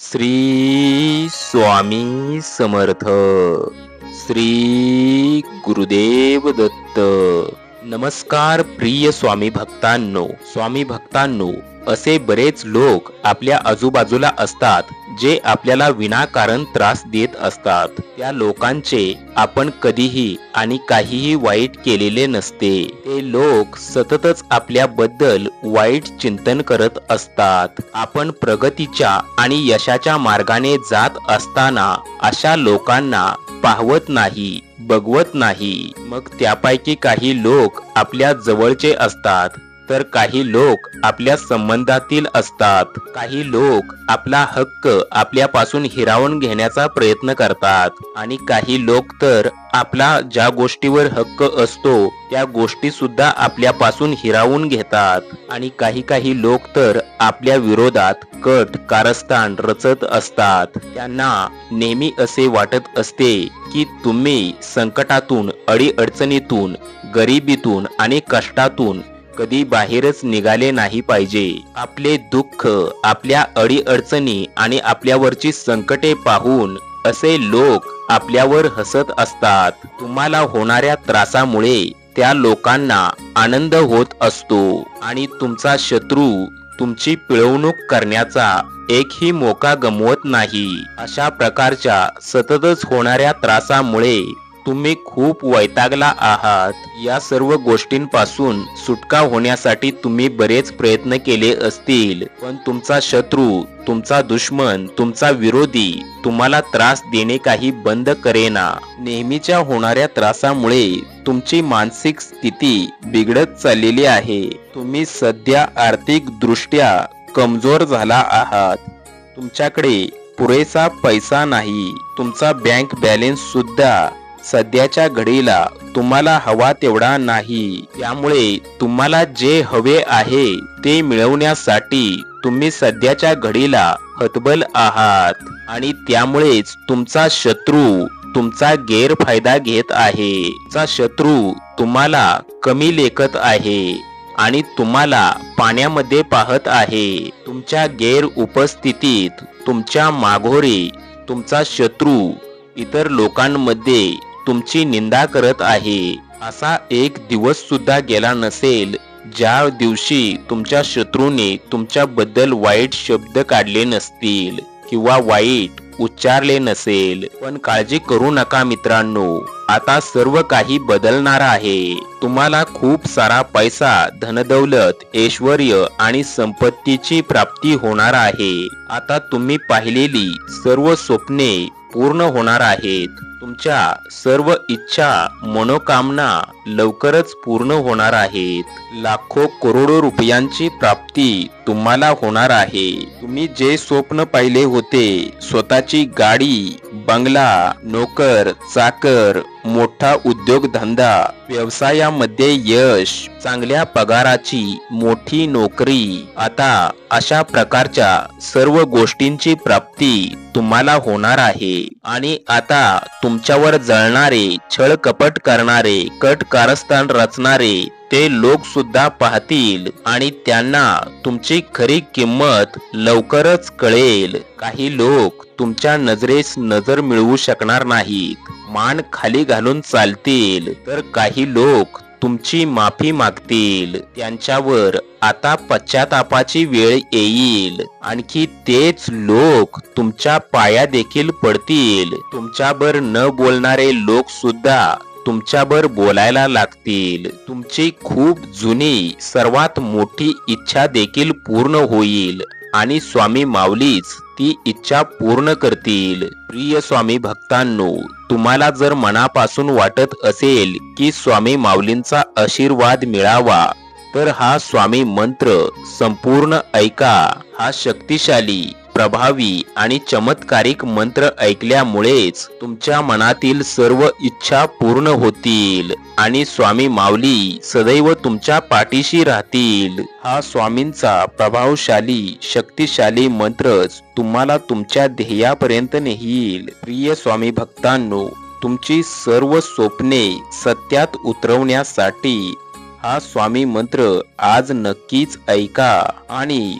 श्री स्वामी समर्थ. श्री गुरुदेव दत्त. नमस्कार प्रिय स्वामी भक्तांनो, असे बरेच लोक आपल्या आजूबाजूला असतात जे आपल्याला विनाकारण त्रास देत असतात. त्या लोकांचे आपण कधीही आणि काहीही वाईट केलेले नसते. ते लोक सततच आपल्याबद्दल वाईट चिंतन करत असतात. आपण प्रगतीच्या आणि यशाच्या मार्गाने जात असताना अशा लोकांना पाहवत नाही, बघवत नाही. मग त्यापैकी काही लोक आपल्या जवळचे असतात, तर काही लोक आपल्या संबंधातील असतात. काही लोक आपला हक्क आपल्यापासून हिरावून घेण्याचा प्रयत्न करतात आणि काही लोक तर आपला ज्या गोष्टीवर हक्क असतो त्या गोष्टी सुद्धा आपल्यापासून हिरावून घेतात. आणि काही लोक तर आपल्या विरोधात कट कारस्थान रचत असतात. त्यांना नेहमी असे वाटत असते की तुम्ही संकटातून, अडीअडचणीतून, गरिबीतून आणि कष्टातून कधी बाहेरच निघाले नाही पाहिजे. आपले दुःख, आपल्या अडीअडचणी आणि आपल्यावरची संकटे पाहून असे लोक आपल्यावर हसत असतात. तुम्हाला होणाऱ्या त्रासामुळे त्या लोकांना आनंद होत असतो आणि तुमचा शत्रू तुमची पिळवणूक करण्याचा एकही मौका गमवत नाही. अशा प्रकारच्या सततच होणाऱ्या त्रासामुळे तुम्ही खूप वैतागला आहात. या सर्व गोष्टींपासून सुटका होण्यासाठी तुम्ही बरेच प्रयत्न केले असतील, पण तुमचा शत्रू, तुमचा दुश्मन, तुमचा विरोधी तुम्हाला त्रास देणे काही बंद करेना. नेहमीच्या होणाऱ्या त्रासामुळे तुमची मानसिक स्थिती बिघडत चाललेली आहे. तुम्ही सध्या आर्थिक दृष्ट्या कमजोर झाला आहात. तुमच्याकडे पुरेसा पैसा नाही. तुमचा बँक बॅलन्स सुद्धा सध्याच्या घडीला तुम्हाला हवा तेवढा नाही. त्यामुळे तुम्हाला जे हवे आहे ते मिळवण्यासाठी तुम्ही सध्याच्या घडीला हतबल आहात आणि त्यामुळेच तुमचा शत्रू तुमचा गैरफायदा घेत आहे. तुमचा शत्रू तुम्हाला कमी लेखत आहे आणि तुम्हाला पाण्यामध्ये पाहत आहे. तुमच्या गैर उपस्थितीत तुमच्या माघोरी तुमचा शत्रू इतर लोकांमध्ये तुमची निंदा करत आहे. असा एक दिवस सुद्धा गेला नसेल ज्या दिवशी तुमच्या शत्रूने तुमच्याबद्दल वाईट शब्द काढले नसतील किंवा वाईट उच्चारले नसेल. पण काळजी करू नका मित्रांनो, आता सर्व काही बदलणार आहे. तुम्हाला खूप सारा पैसा, धनदौलत, ऐश्वर्य आणि संपत्तीची प्राप्ती होणार आहे. आता तुम्ही पाहिलेली सर्व स्वप्ने पूर्ण होणार आहेत. तुमच्या सर्व इच्छा, मनोकामना लवकरच पूर्ण होणार आहेत. लाखो करोडो रुपयांची प्राप्ती तुम्हाला होणार आहे. तुम्ही जे स्वप्न पाहिले होते, स्वतःची गाडी, बंगला, नोकर चाकर, मोठा उद्योगधंदा, व्यवसायामध्ये यश, चांगल्या पगाराची मोठी नोकरी, आता अशा प्रकारच्या सर्व गोष्टींची प्राप्ती तुम्हाला होणार आहे. आणि आता तुमच्यावर जळणारे, छळ कपट करणारे, कट कारस्थान रचणारे ते लोक सुद्धा पाहतील आणि त्यांना तुमची खरी किंमत लवकरच कळेल. काही लोक तुमच्या नजरेस नजर मिळवू शकणार नाहीत, मान खाली घालून चालतील, तर काही लोक तुमची माफी मागतील. त्यांच्यावर आता पश्चातापाची वेळ येईल. आणखी तेच लोक तुमच्या पाया देखील पडतील. तुमच्यावर न बोलणारे लोक सुद्धा तुमच्यावर बोलायला लागतील. तुमची खूप जुनी सर्वात मोठी इच्छा देखील पूर्ण होईल आणि स्वामी माऊलीच ती इच्छा पूर्ण करतील. प्रिय स्वामी भक्तांनो, तुम्हाला जर मनापासून वाटत असेल की स्वामी माऊलींचा आशीर्वाद मिळावा, तर हा स्वामी मंत्र संपूर्ण ऐका. हा शक्तिशाली, प्रभावी आणि चमत्कारिक मंत्र ऐकल्यामुळेच तुमच्या मनातील सर्व इच्छा पूर्ण होतील आणि स्वामी माऊली सदैव तुमच्या पाठीशी राहतील. हा स्वामींचा प्रभावशाली, शक्तिशाली मंत्रच तुम्हाला तुमच्या ध्येयापर्यंत नेईल. प्रिय स्वामी भक्तांनो, तुमची सर्व स्वप्ने सत्यात उतरवण्यासाठी हा स्वामी मंत्र आज नक्कीच ऐका आणि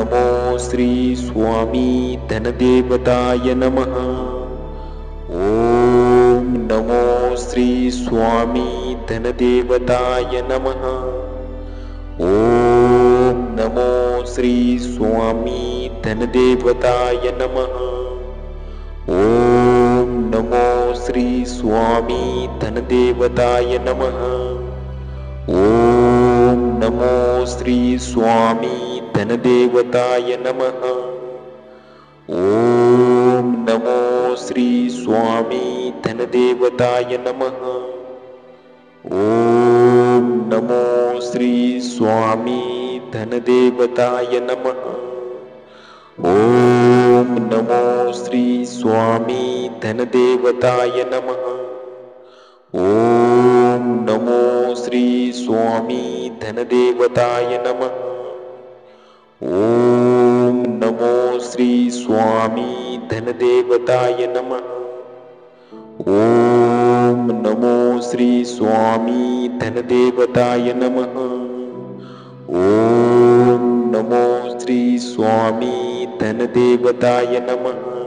नमो श्री स्वामी धनदेवताय नमः। ओम नमो श्री स्वामी धनदेवताय नमः। ओम नमो श्री स्वामी धनदेवताय नमः। ओम नमो श्री स्वामी धनदेवताय नमः। ओम नमो श्री स्वामी धनदेवताय नमः। ओम नमो श्री स्वामी धनदेवताय नमः। ओम नमो श्री स्वामी धनदेवताय नमः। ओम नमो श्री स्वामी धनदेवताय नमः। ओम नमो श्री स्वामी धनदेवताय नमः। ओम नमो श्री स्वामी धनदेवताय नमः। ओम नमो श्री स्वामी धनदेवताय नमः। ओम नमो श्री स्वामी धनदेवताय नमः।